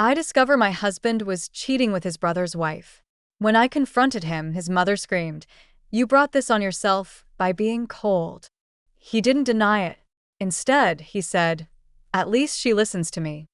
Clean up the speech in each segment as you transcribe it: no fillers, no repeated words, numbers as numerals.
I discover my husband was cheating with his brother's wife. When I confronted him, his mother screamed, "You brought this on yourself by being cold." He didn't deny it. Instead, he said, "At least she listens to me."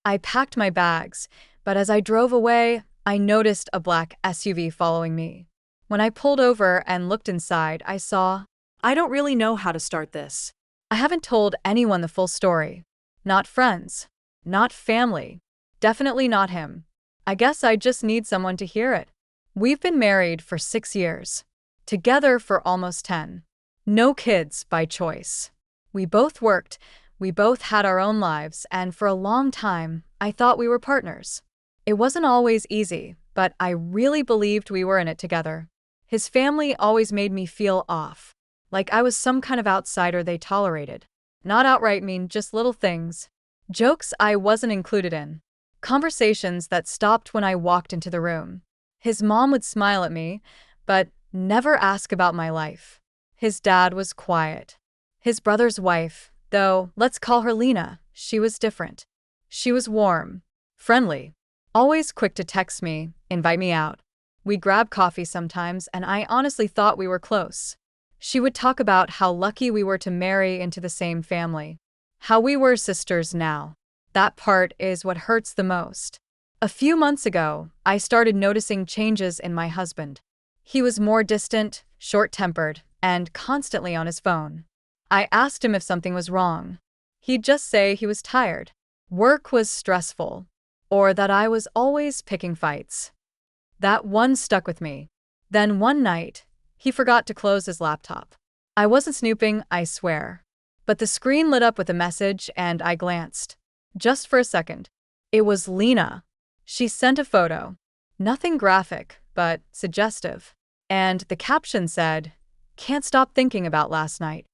I packed my bags, but as I drove away, I noticed a black SUV following me. When I pulled over and looked inside, I saw, I don't really know how to start this. I haven't told anyone the full story. Not friends. Not family. Definitely not him. I guess I just need someone to hear it. We've been married for 6 years. Together for almost 10. No kids by choice. We both worked, we both had our own lives, and for a long time, I thought we were partners. It wasn't always easy, but I really believed we were in it together. His family always made me feel off, like I was some kind of outsider they tolerated. Not outright mean, just little things. Jokes I wasn't included in. Conversations that stopped when I walked into the room. His mom would smile at me, but never ask about my life. His dad was quiet. His brother's wife, though, let's call her Lena, she was different. She was warm, friendly, always quick to text me, invite me out. We grabbed coffee sometimes, and I honestly thought we were close. She would talk about how lucky we were to marry into the same family. How we were sisters now. That part is what hurts the most. A few months ago, I started noticing changes in my husband. He was more distant, short-tempered, and constantly on his phone. I asked him if something was wrong. He'd just say he was tired, work was stressful, or that I was always picking fights. That one stuck with me. Then one night, he forgot to close his laptop. I wasn't snooping, I swear. But the screen lit up with a message and I glanced. Just for a second. It was Lena. She sent a photo. Nothing graphic, but suggestive. And the caption said, "Can't stop thinking about last night."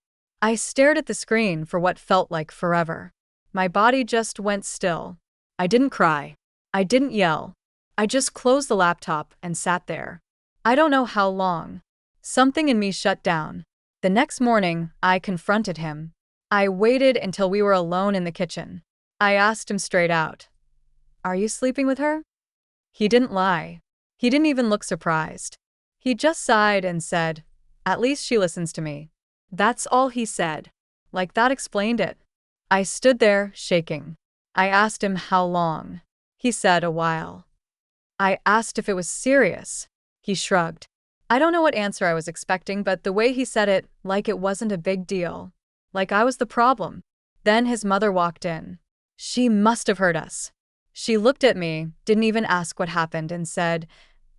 I stared at the screen for what felt like forever. My body just went still. I didn't cry. I didn't yell. I just closed the laptop and sat there. I don't know how long. Something in me shut down. The next morning, I confronted him. I waited until we were alone in the kitchen. I asked him straight out, "Are you sleeping with her?" He didn't lie. He didn't even look surprised. He just sighed and said, "At least she listens to me." That's all he said. Like that explained it. I stood there, shaking. I asked him how long. He said a while. I asked if it was serious. He shrugged. I don't know what answer I was expecting, but the way he said it, like it wasn't a big deal. Like I was the problem. Then his mother walked in. She must have heard us. She looked at me, didn't even ask what happened, and said,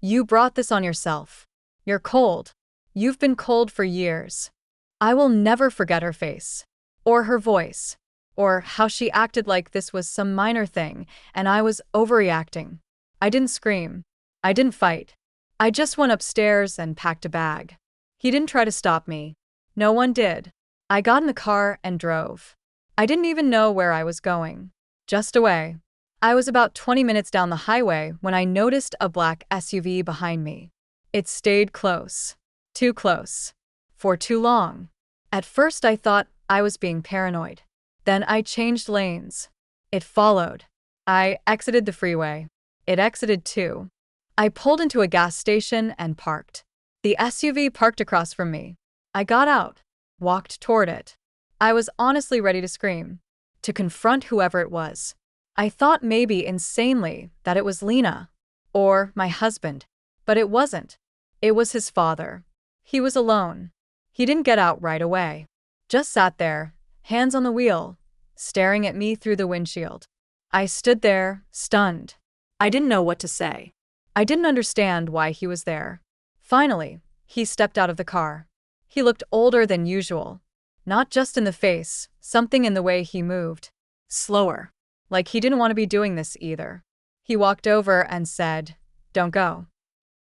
"You brought this on yourself. You're cold. You've been cold for years." I will never forget her face. Or her voice. Or how she acted like this was some minor thing, and I was overreacting. I didn't scream. I didn't fight. I just went upstairs and packed a bag. He didn't try to stop me. No one did. I got in the car and drove. I didn't even know where I was going. Just away. I was about 20 minutes down the highway when I noticed a black SUV behind me. It stayed close. Too close. For too long. At first I thought I was being paranoid. Then I changed lanes. It followed. I exited the freeway. It exited too. I pulled into a gas station and parked. The SUV parked across from me. I got out. Walked toward it. I was honestly ready to scream. To confront whoever it was. I thought maybe insanely that it was Lena. Or my husband. But it wasn't. It was his father. He was alone. He didn't get out right away. Just sat there, hands on the wheel, staring at me through the windshield. I stood there, stunned. I didn't know what to say. I didn't understand why he was there. Finally, he stepped out of the car. He looked older than usual. Not just in the face, something in the way he moved. Slower. Like he didn't want to be doing this either. He walked over and said, "Don't go."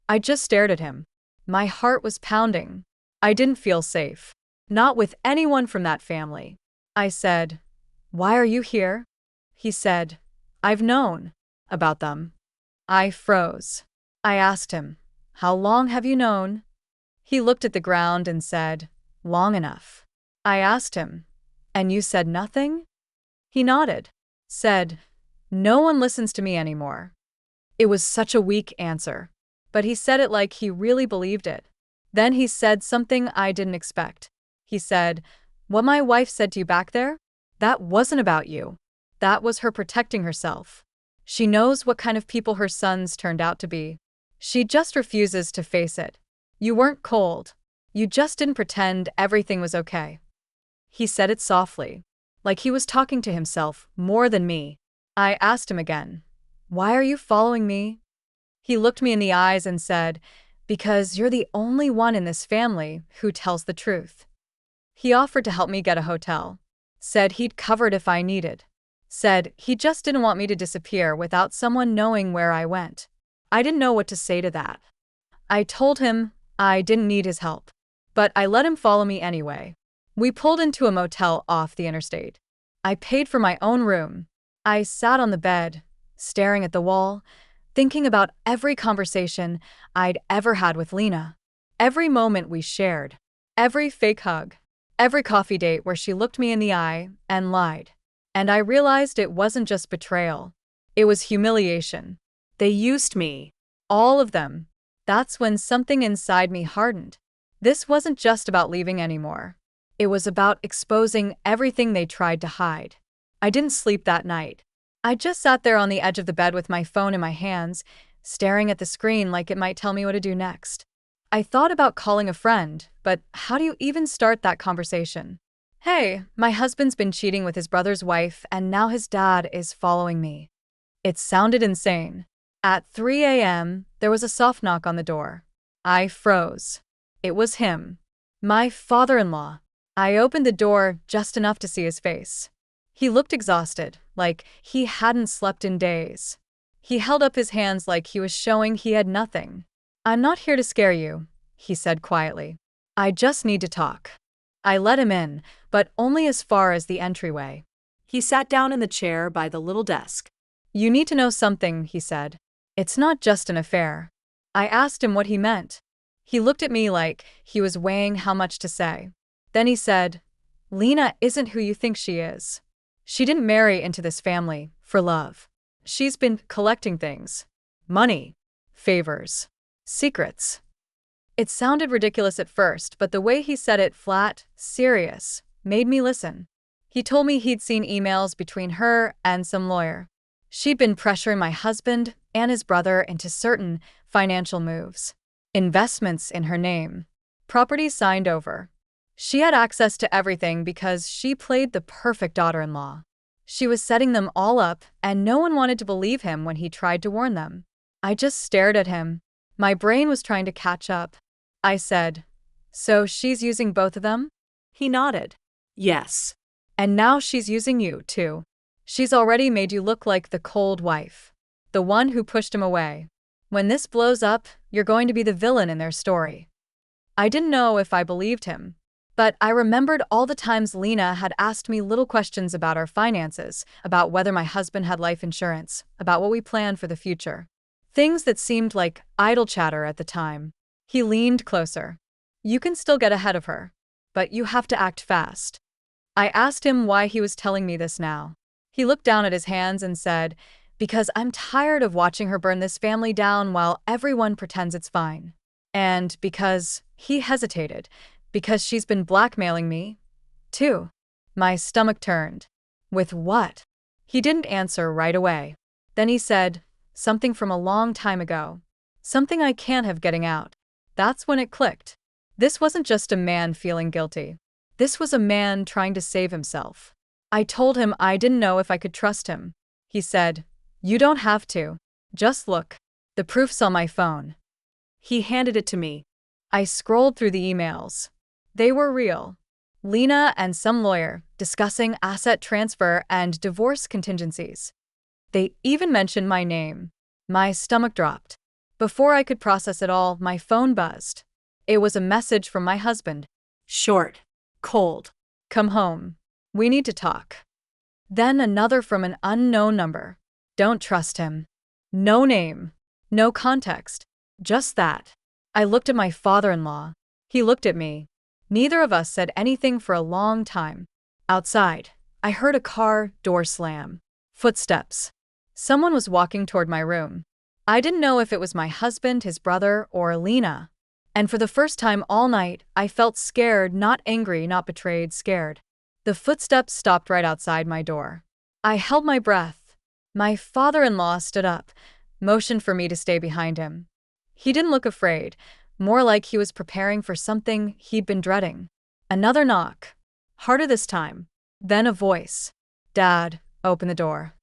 I just stared at him. My heart was pounding. I didn't feel safe. Not with anyone from that family. I said, "Why are you here?" He said, "I've known about them." I froze. I asked him, "How long have you known?" He looked at the ground and said, "Long enough." I asked him, "And you said nothing?" He nodded. Said, No one listens to me anymore. It was such a weak answer. But he said it like he really believed it. Then he said something I didn't expect. He said, "What my wife said to you back there? That wasn't about you. That was her protecting herself. She knows what kind of people her sons turned out to be. She just refuses to face it. You weren't cold. You just didn't pretend everything was okay." He said it softly, like he was talking to himself more than me. I asked him again, "Why are you following me?" He looked me in the eyes and said, "Because you're the only one in this family who tells the truth." He offered to help me get a hotel. Said he'd cover it if I needed. Said he just didn't want me to disappear without someone knowing where I went. I didn't know what to say to that. I told him I didn't need his help. But I let him follow me anyway. We pulled into a motel off the interstate. I paid for my own room. I sat on the bed, staring at the wall, thinking about every conversation I'd ever had with Lena. Every moment we shared. Every fake hug. Every coffee date where she looked me in the eye and lied. And I realized it wasn't just betrayal. It was humiliation. They used me. All of them. That's when something inside me hardened. This wasn't just about leaving anymore. It was about exposing everything they tried to hide. I didn't sleep that night. I just sat there on the edge of the bed with my phone in my hands, staring at the screen like it might tell me what to do next. I thought about calling a friend, but how do you even start that conversation? "Hey, my husband's been cheating with his brother's wife and now his dad is following me." It sounded insane. At 3 a.m., there was a soft knock on the door. I froze. It was him. My father-in-law. I opened the door just enough to see his face. He looked exhausted, like he hadn't slept in days. He held up his hands like he was showing he had nothing. "I'm not here to scare you," he said quietly. "I just need to talk." I let him in, but only as far as the entryway. He sat down in the chair by the little desk. "You need to know something," he said. "It's not just an affair." I asked him what he meant. He looked at me like he was weighing how much to say. Then he said, "Lena isn't who you think she is. She didn't marry into this family for love. She's been collecting things. Money. Favors. Secrets." It sounded ridiculous at first, but the way he said it, flat, serious, made me listen. He told me he'd seen emails between her and some lawyer. She'd been pressuring my husband and his brother into certain financial moves. Investments in her name. Properties signed over. She had access to everything because she played the perfect daughter-in-law. She was setting them all up, and no one wanted to believe him when he tried to warn them. I just stared at him. My brain was trying to catch up. I said, "So she's using both of them?" He nodded. "Yes." "And now she's using you, too. She's already made you look like the cold wife. The one who pushed him away. When this blows up, you're going to be the villain in their story." I didn't know if I believed him. But I remembered all the times Lena had asked me little questions about our finances, about whether my husband had life insurance, about what we planned for the future. Things that seemed like idle chatter at the time. He leaned closer. "You can still get ahead of her. But you have to act fast." I asked him why he was telling me this now. He looked down at his hands and said, "Because I'm tired of watching her burn this family down while everyone pretends it's fine. And because," he hesitated, "because she's been blackmailing me, too." My stomach turned. "With what?" He didn't answer right away. Then he said, "Something from a long time ago. Something I can't have getting out." That's when it clicked. This wasn't just a man feeling guilty. This was a man trying to save himself. I told him I didn't know if I could trust him. He said, "You don't have to. Just look. The proof's on my phone." He handed it to me. I scrolled through the emails. They were real. Lena and some lawyer discussing asset transfer and divorce contingencies. They even mentioned my name. My stomach dropped. Before I could process it all, my phone buzzed. It was a message from my husband. Short. Cold. "Come home. We need to talk." Then another from an unknown number. "Don't trust him." No name. No context. Just that. I looked at my father-in-law. He looked at me. Neither of us said anything for a long time. Outside, I heard a car door slam. Footsteps. Someone was walking toward my room. I didn't know if it was my husband, his brother, or Lena. And for the first time all night, I felt scared, not angry, not betrayed, scared. The footsteps stopped right outside my door. I held my breath. My father-in-law stood up, motioned for me to stay behind him. He didn't look afraid, more like he was preparing for something he'd been dreading. Another knock. Harder this time. Then a voice. "Dad, open the door."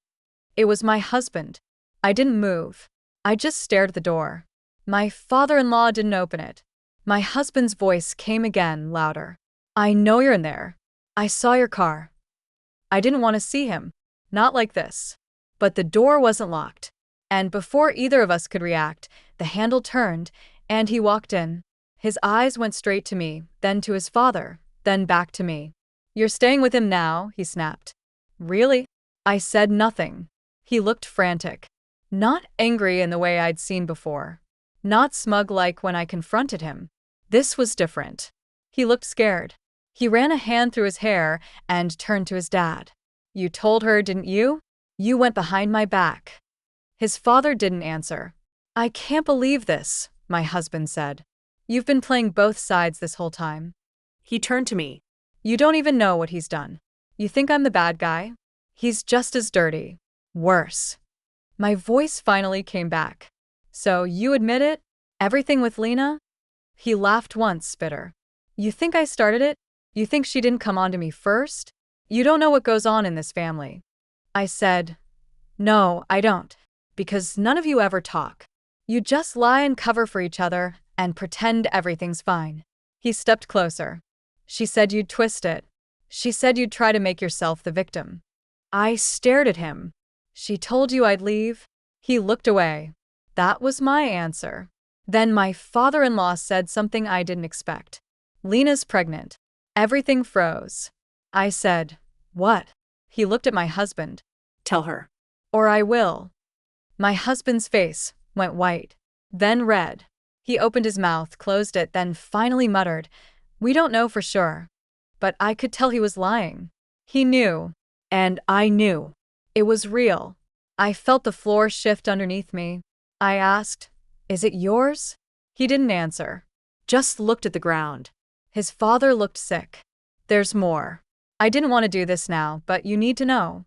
It was my husband. I didn't move. I just stared at the door. My father-in-law didn't open it. My husband's voice came again, louder. "I know you're in there. I saw your car." I didn't want to see him. Not like this. But the door wasn't locked. And before either of us could react, the handle turned, and he walked in. His eyes went straight to me, then to his father, then back to me. "You're staying with him now?" he snapped. "Really?" I said nothing. He looked frantic. Not angry in the way I'd seen before. Not smug like when I confronted him. This was different. He looked scared. He ran a hand through his hair and turned to his dad. "You told her, didn't you? You went behind my back." His father didn't answer. "I can't believe this," my husband said. "You've been playing both sides this whole time." He turned to me. "You don't even know what he's done. You think I'm the bad guy? He's just as dirty. Worse." My voice finally came back. "So you admit it? Everything with Lena?" He laughed once, bitter. "You think I started it? You think she didn't come on to me first? You don't know what goes on in this family." I said, "No, I don't. Because none of you ever talk. You just lie and cover for each other and pretend everything's fine." He stepped closer. "She said you'd twist it. She said you'd try to make yourself the victim." I stared at him. "She told you I'd leave?" He looked away. That was my answer. Then my father-in-law said something I didn't expect. "Lena's pregnant." Everything froze. I said, "What?" He looked at my husband. "Tell her." "Or I will." My husband's face went white, then red. He opened his mouth, closed it, then finally muttered, "We don't know for sure." But I could tell he was lying. He knew. And I knew. It was real. I felt the floor shift underneath me. I asked, "Is it yours?" He didn't answer. Just looked at the ground. His father looked sick. "There's more. I didn't want to do this now, but you need to know."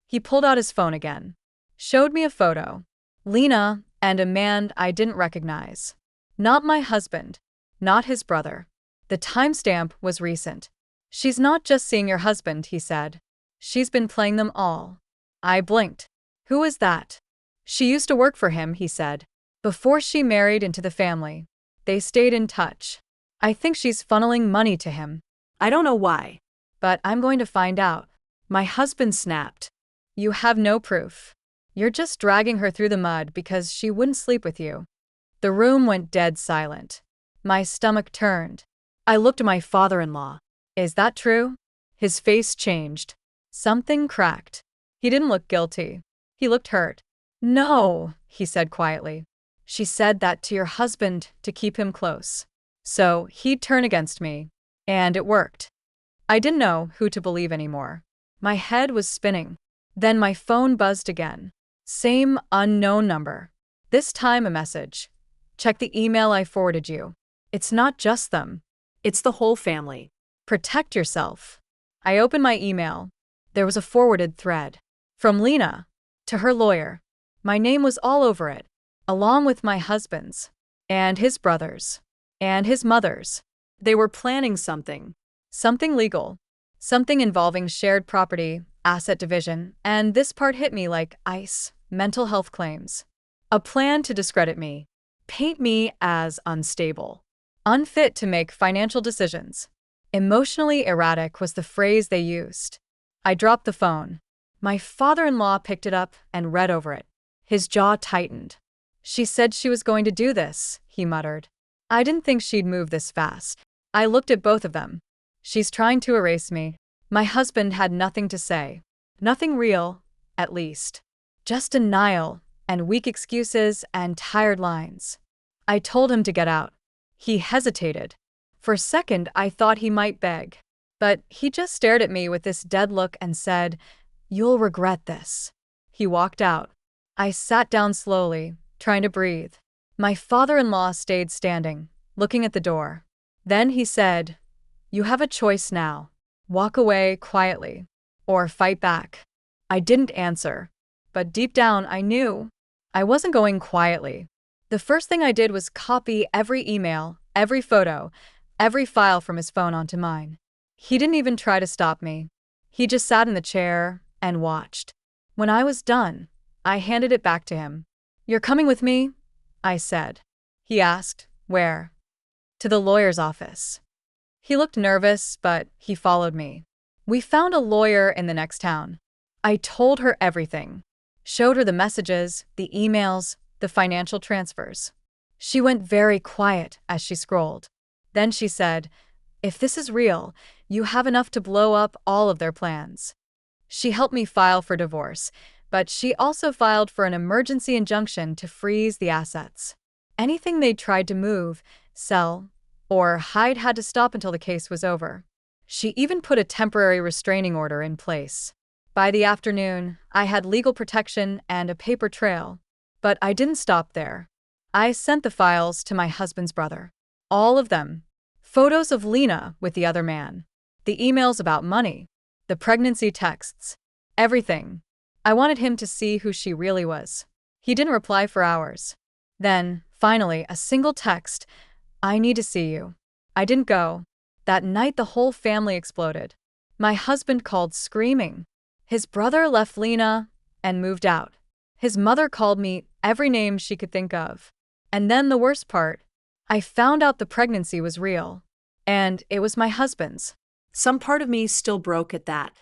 He pulled out his phone again. Showed me a photo. Lena and a man I didn't recognize. Not my husband. Not his brother. The timestamp was recent. "She's not just seeing your husband," he said. "She's been playing them all." I blinked. "Who is that?" "She used to work for him," he said. "Before she married into the family. They stayed in touch. I think she's funneling money to him." I don't know why. "But I'm going to find out." My husband snapped. "You have no proof. You're just dragging her through the mud because she wouldn't sleep with you." The room went dead silent. My stomach turned. I looked at my father-in-law. "Is that true?" His face changed. Something cracked. He didn't look guilty. He looked hurt. "No," he said quietly. "She said that to your husband to keep him close. So he'd turn against me. And it worked." I didn't know who to believe anymore. My head was spinning. Then my phone buzzed again. Same unknown number. This time a message. "Check the email I forwarded you. It's not just them. It's the whole family. Protect yourself." I opened my email. There was a forwarded thread. From Lena. To her lawyer. My name was all over it. Along with my husband's. And his brother's. And his mother's. They were planning something. Something legal. Something involving shared property, asset division, and this part hit me like ice, mental health claims. A plan to discredit me. Paint me as unstable. Unfit to make financial decisions. Emotionally erratic was the phrase they used. I dropped the phone. My father-in-law picked it up and read over it. His jaw tightened. "She said she was going to do this," he muttered. I didn't think she'd move this fast. I looked at both of them. "She's trying to erase me." My husband had nothing to say. Nothing real, at least. Just denial, and weak excuses, and tired lines. I told him to get out. He hesitated. For a second, I thought he might beg. But he just stared at me with this dead look and said, "You'll regret this." He walked out. I sat down slowly, trying to breathe. My father-in-law stayed standing, looking at the door. Then he said, "You have a choice now. Walk away quietly, or fight back." I didn't answer, but deep down I knew I wasn't going quietly. The first thing I did was copy every email, every photo, every file from his phone onto mine. He didn't even try to stop me. He just sat in the chair and watched. When I was done, I handed it back to him. "You're coming with me?" I said. He asked, "Where?" "To the lawyer's office." He looked nervous, but he followed me. We found a lawyer in the next town. I told her everything. Showed her the messages, the emails, the financial transfers. She went very quiet as she scrolled. Then she said, "If this is real, you have enough to blow up all of their plans." She helped me file for divorce, but she also filed for an emergency injunction to freeze the assets. Anything they tried to move, sell, or hide had to stop until the case was over. She even put a temporary restraining order in place. By the afternoon, I had legal protection and a paper trail. But I didn't stop there. I sent the files to my husband's brother. All of them. Photos of Lena with the other man. The emails about money. The pregnancy texts. Everything. I wanted him to see who she really was. He didn't reply for hours. Then, finally, a single text. "I need to see you." I didn't go. That night the whole family exploded. My husband called screaming. His brother left Lena and moved out. His mother called me every name she could think of. And then the worst part, I found out the pregnancy was real. And it was my husband's. Some part of me still broke at that.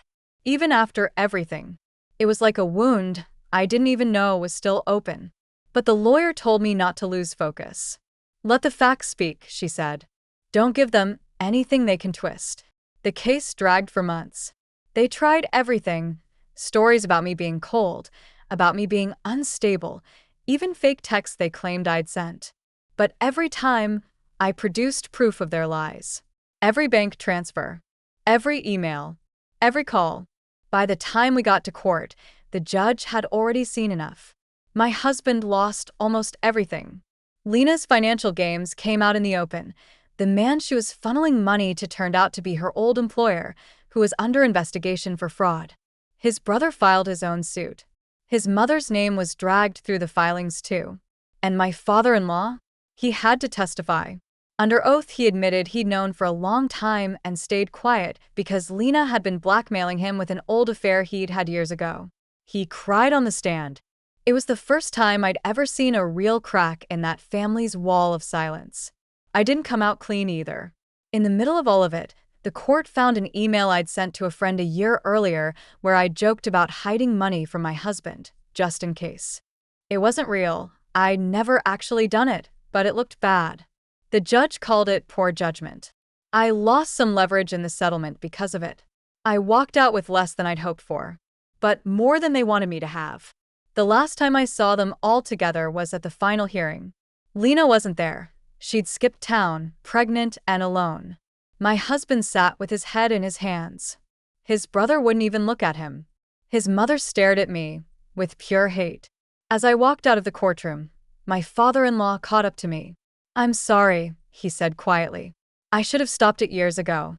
Even after everything. It was like a wound I didn't even know was still open. But the lawyer told me not to lose focus. "Let the facts speak," she said. "Don't give them anything they can twist." The case dragged for months. They tried everything. Stories about me being cold, about me being unstable, even fake texts they claimed I'd sent. But every time, I produced proof of their lies. Every bank transfer, every email, every call. By the time we got to court, the judge had already seen enough. My husband lost almost everything. Lena's financial games came out in the open. The man she was funneling money to turned out to be her old employer, who was under investigation for fraud. His brother filed his own suit. His mother's name was dragged through the filings too. And my father-in-law? He had to testify. Under oath, he admitted he'd known for a long time and stayed quiet because Lena had been blackmailing him with an old affair he'd had years ago. He cried on the stand. It was the first time I'd ever seen a real crack in that family's wall of silence. I didn't come out clean either. In the middle of all of it, the court found an email I'd sent to a friend a year earlier where I joked about hiding money from my husband, just in case. It wasn't real. I'd never actually done it, but it looked bad. The judge called it poor judgment. I lost some leverage in the settlement because of it. I walked out with less than I'd hoped for, but more than they wanted me to have. The last time I saw them all together was at the final hearing. Lena wasn't there. She'd skipped town, pregnant and alone. My husband sat with his head in his hands. His brother wouldn't even look at him. His mother stared at me with pure hate. As I walked out of the courtroom, my father-in-law caught up to me. "I'm sorry," he said quietly. "I should have stopped it years ago."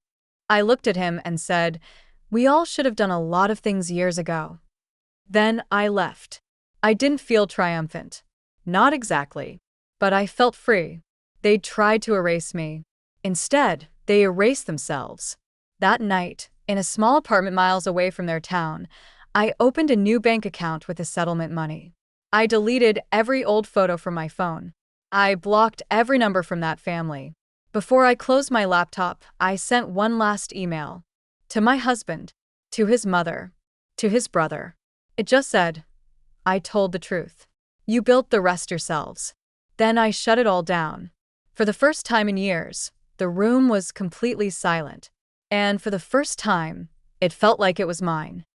I looked at him and said, "We all should have done a lot of things years ago." Then I left. I didn't feel triumphant. Not exactly. But I felt free. They'd tried to erase me. Instead, they erased themselves. That night, in a small apartment miles away from their town, I opened a new bank account with the settlement money. I deleted every old photo from my phone. I blocked every number from that family. Before I closed my laptop, I sent one last email. To my husband, to his mother, to his brother. It just said, "I told the truth. You built the rest yourselves." Then I shut it all down. For the first time in years, the room was completely silent. And for the first time, it felt like it was mine.